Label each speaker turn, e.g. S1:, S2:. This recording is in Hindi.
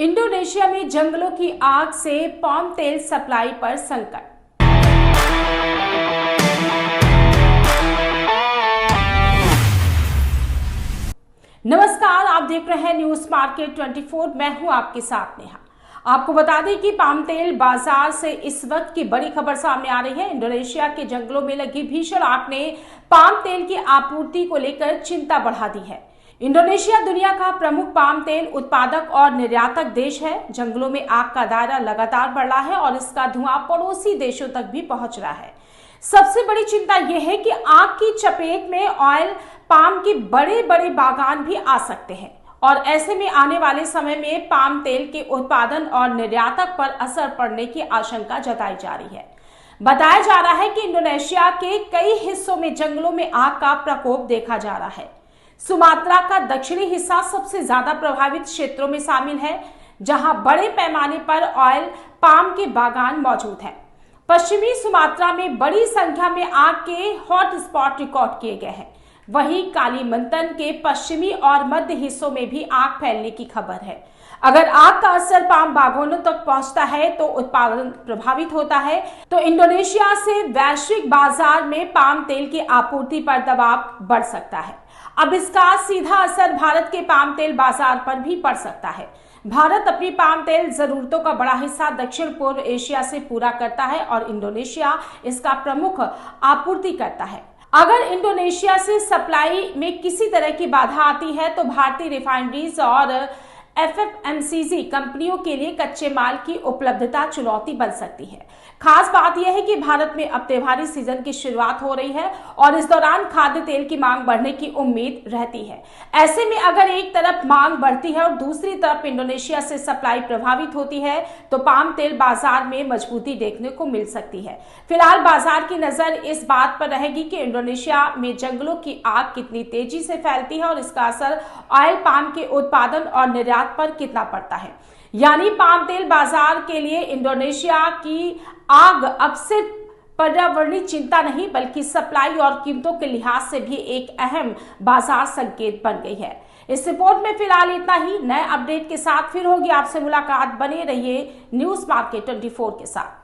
S1: इंडोनेशिया में जंगलों की आग से पाम तेल सप्लाई पर संकट। नमस्कार, आप देख रहे हैं न्यूज मार्केट 24। मैं हूं आपके साथ नेहा। आपको बता दें कि पाम तेल बाजार से इस वक्त की बड़ी खबर सामने आ रही है। इंडोनेशिया के जंगलों में लगी भीषण आग ने पाम तेल की आपूर्ति को लेकर चिंता बढ़ा दी है। इंडोनेशिया दुनिया का प्रमुख पाम तेल उत्पादक और निर्यातक देश है। जंगलों में आग का दायरा लगातार बढ़ रहा है और इसका धुआं पड़ोसी देशों तक भी पहुंच रहा है। सबसे बड़ी चिंता यह है कि आग की चपेट में ऑयल पाम के बड़े बड़े बागान भी आ सकते हैं और ऐसे में आने वाले समय में पाम तेल के उत्पादन और निर्यातक पर असर पड़ने की आशंका जताई जा रही है। बताया जा रहा है कि इंडोनेशिया के कई हिस्सों में जंगलों में आग का प्रकोप देखा जा रहा है। सुमात्रा का दक्षिणी हिस्सा सबसे ज्यादा प्रभावित क्षेत्रों में शामिल है, जहां बड़े पैमाने पर ऑयल पाम के बागान मौजूद हैं। पश्चिमी सुमात्रा में बड़ी संख्या में आग के हॉट स्पॉट रिकॉर्ड किए गए हैं। वहीं कालीमंतन के पश्चिमी और मध्य हिस्सों में भी आग फैलने की खबर है। अगर आग का असर पाम बागानों तक पहुंचता है तो उत्पादन प्रभावित होता है, तो इंडोनेशिया से वैश्विक बाजार में पाम तेल की आपूर्ति पर दबाव बढ़ सकता है। अब इसका सीधा असर भारत के पाम तेल बाजार पर भी पड़ सकता है। भारत अपनी पाम तेल जरूरतों का बड़ा हिस्सा दक्षिण पूर्व एशिया से पूरा करता है और इंडोनेशिया इसका प्रमुख आपूर्ति करता है। अगर इंडोनेशिया से सप्लाई में किसी तरह की बाधा आती है तो भारतीय रिफाइनरीज और एफएमसीजी कंपनियों के लिए कच्चे माल की उपलब्धता चुनौती बन सकती है। खास बात यह है कि भारत में अब त्योहारी सीजन की शुरुआत हो रही है और इस दौरान खाद्य तेल की मांग बढ़ने की उम्मीद रहती है। ऐसे में अगर एक तरफ मांग बढ़ती है और दूसरी तरफ इंडोनेशिया से सप्लाई प्रभावित होती है तो पाम तेल बाजार में मजबूती देखने को मिल सकती है। फिलहाल बाजार की नजर इस बात पर रहेगी कि इंडोनेशिया में जंगलों की आग कितनी तेजी से फैलती है और इसका असर ऑयल पाम के उत्पादन और निर्यात पर कितना पड़ता है। यानी पाम तेल बाजार के लिए इंडोनेशिया की आग अब सिर्फ पर्यावरणीय चिंता नहीं बल्कि सप्लाई और कीमतों के लिहाज से भी एक अहम बाजार संकेत बन गई है। इस रिपोर्ट में फिलहाल इतना ही। नए अपडेट के साथ फिर होगी आपसे मुलाकात। बने रहिए न्यूज मार्केट 24 के साथ।